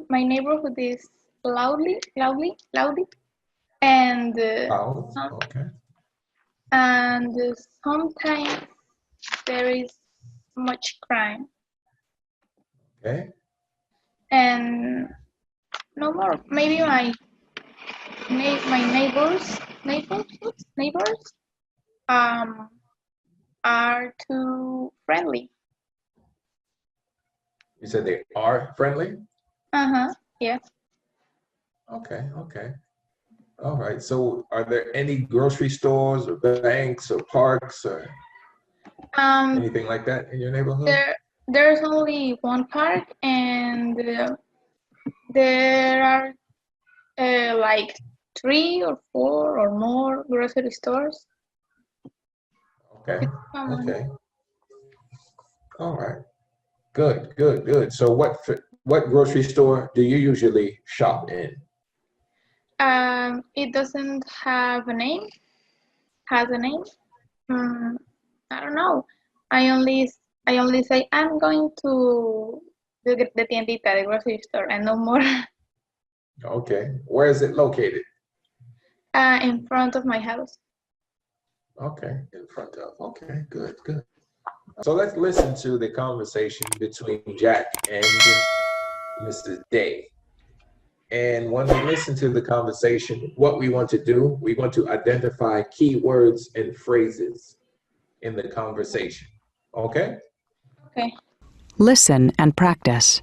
my neighborhood is loudly, and Oh, some- okay. and sometimes there is much crime. Okay. And no more. Maybe my neighbors um are too friendly. You said they are friendly? Yes. Okay, okay. All right. So are there any grocery stores or banks or parks or Um, anything like that in your neighborhood? there's only one park, and there are like 3 or 4 or more grocery stores. Okay, It's common. okay. All right. Good, good, good. So what grocery store do you usually shop in? It doesn't have a name. Has a name? Mm, I don't know. I only I only say I'm going to the tiendita, the grocery store, and no more. Okay. Where is it located? In front of my house. Okay, in front of. Okay, good, good. So let's listen to the conversation between Jack and Mrs. Day. And when we listen to the conversation, what we want to do, we want to identify key words and phrases in the conversation. Okay? Okay. Listen and practice.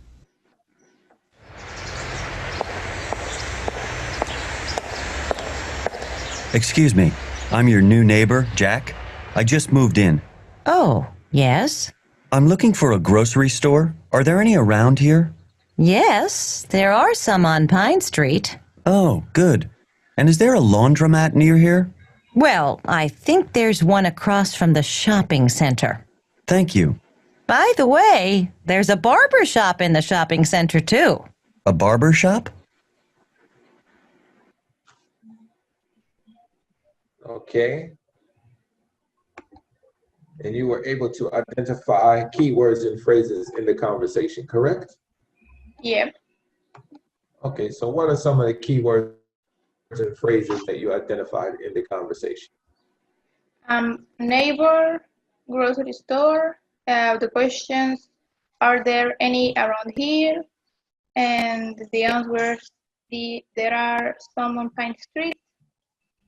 Excuse me, I'm your new neighbor, Jack. I just moved in. Oh, yes? I'm looking for a grocery store. Are there any around here? Yes, there are some on Pine Street. Oh, good. And is there a laundromat near here? Well, I think there's one across from the shopping center. Thank you. By the way, there's a barber shop in the shopping center, too. A barber shop? Okay. And you were able to identify keywords and phrases in the conversation, correct? Yep. Okay, so what are some of the keywords and phrases that you identified in the conversation? Neighbor, grocery store. The questions: are there any around here? And the answers: there are some on Pine Street.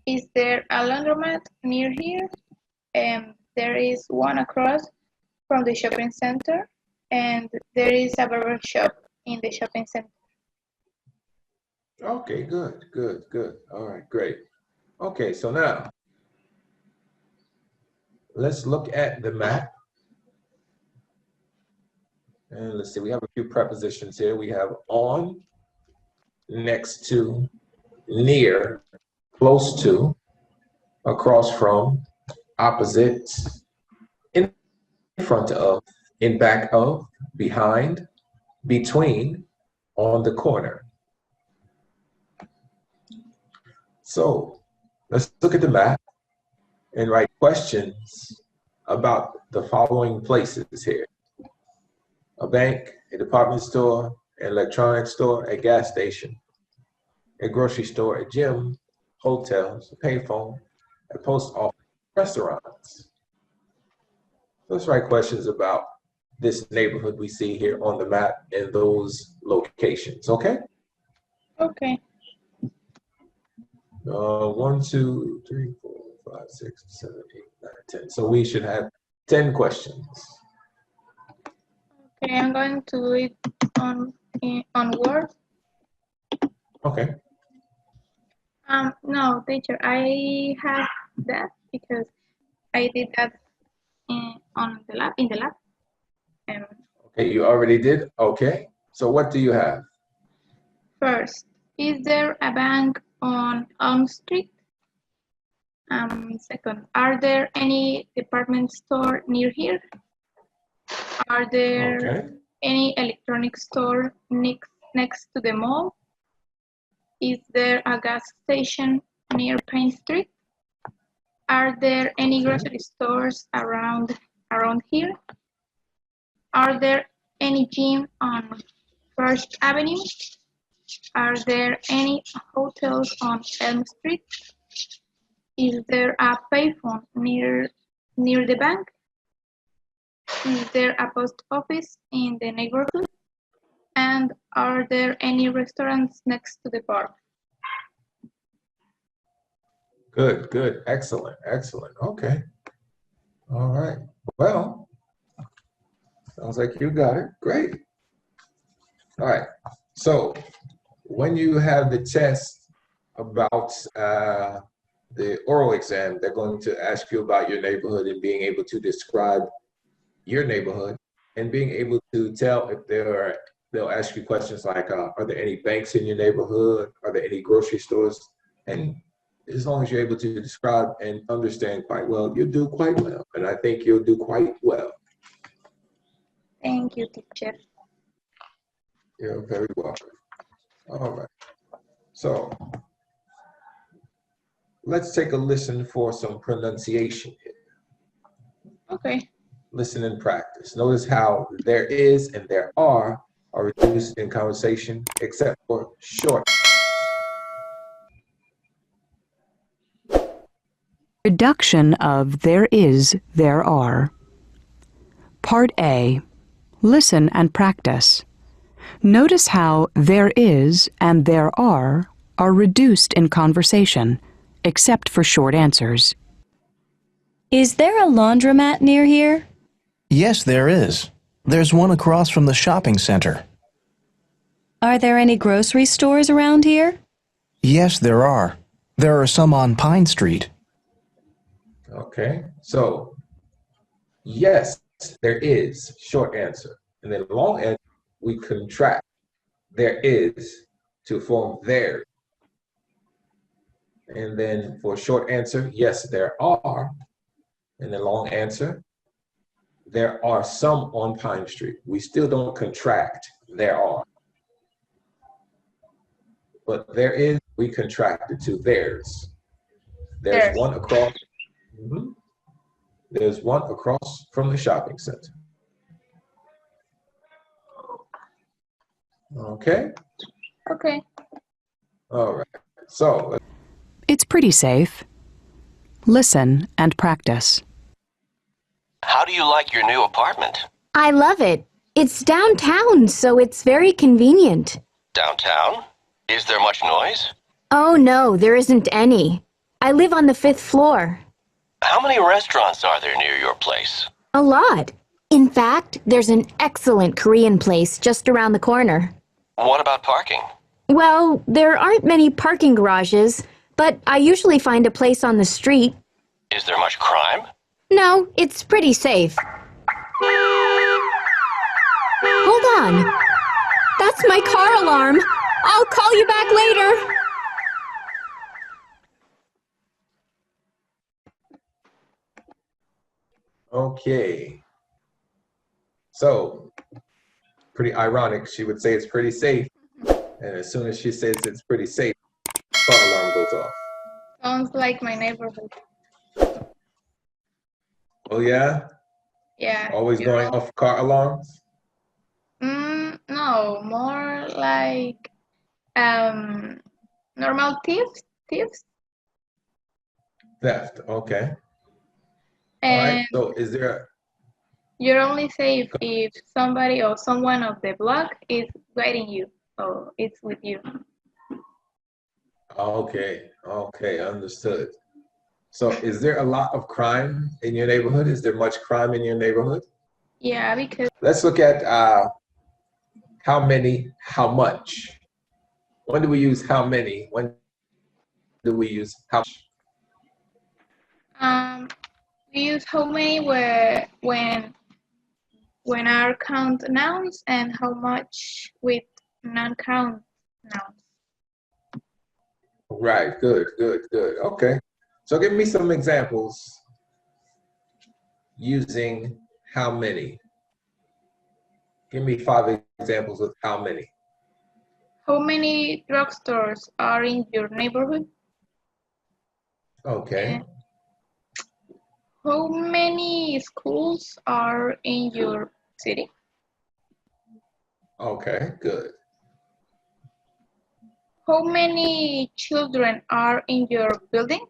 Is there a laundromat near here? There is one across from the shopping center, and there is a barber shop in the shopping center. Okay, good, good, good. All right, great. Okay, so now let's look at the map. And let's see, we have a few prepositions here. We have on, next to, near, close to, across from, opposite, in front of, in back of, behind, between, on the corner. So let's look at the map and write questions about the following places here: a bank, a department store, an electronics store, a gas station, a grocery store, a gym, hotels, a payphone, a post office, restaurants. Let's write questions about this neighborhood we see here on the map and those locations, okay? Okay. 1, 2, 3, 4, 5, 6, 7, 8, 9, 10. So we should have 10 questions. Okay, I'm going to do it on Word. Okay. No, teacher, I have that because I did that in the lab. Okay, you already did? Okay. So what do you have? First, is there a bank on Elm Street? Second, are there any department store near here? Are there Okay. any electronic store next to the mall? Is there a gas station near Pine Street? Are there any grocery stores around here? Are there any gym on First Avenue? Are there any hotels on Elm Street? Is there a payphone near the bank? Is there a post office in the neighborhood? And are there any restaurants next to the park? Good, good, excellent, excellent. Okay. All right. Well, sounds like you got it. Great. All right. So when you have the test about the oral exam, they're going to ask you about your neighborhood and being able to describe your neighborhood and being able to tell if they'll ask you questions like, are there any banks in your neighborhood? Are there any grocery stores? And as long as you're able to describe and understand quite well, you'll do quite well. And I think you'll do quite well. Thank you, teacher. You're very welcome. All right. So let's take a listen for some pronunciation here. Okay. Listen and practice. Notice how there is and there are reduced in conversation, except for short. Reduction of there is, there are. Part A. Listen and practice. Notice how there is and there are reduced in conversation, except for short answers. Is there a laundromat near here? Yes, there is. There's one across from the shopping center. Are there any grocery stores around here? Yes, there are. There are some on Pine Street. Okay, so yes, there is, short answer. And then long answer, we contract there is to form there. And then for short answer, yes, there are. And then long answer, there are some on Pine Street. We still don't contract, there are. But there is, we contracted to theirs. There's one across. There's one across from the shopping center. Okay? Okay. All right. So It's pretty safe. Listen and practice. How do you like your new apartment? I love it. It's downtown, so it's very convenient. Downtown? Is there much noise? Oh no, there isn't any. I live on the 5th floor. How many restaurants are there near your place? A lot. In fact, there's an excellent Korean place just around the corner. What about parking? Well, there aren't many parking garages, but I usually find a place on the street. Is there much crime? No, it's pretty safe. Hold on. That's my car alarm. I'll call you back later. okay. So pretty ironic. She would say it's pretty safe. And as soon as she says it's pretty safe, car alarm goes off. Sounds like my neighborhood. Oh yeah? Yeah. Always going off car alarms? No, more like normal thieves. Theft, okay. All And right, so is there, you're only safe if somebody or someone of the block is guiding you or it's with you. okay, understood. So is there a lot of crime in your neighborhood? Is there much crime in your neighborhood? Yeah, because Let's look at how many, how much. When do we use how many? When do we use how much? we use how many when are count nouns and how much with non-count nouns. Right, good. Okay, so give me some examples using how many. Give me 5 examples of how many. How many drugstores are in your neighborhood? Okay, How many schools are in your city? okay, good. How many children are in your building?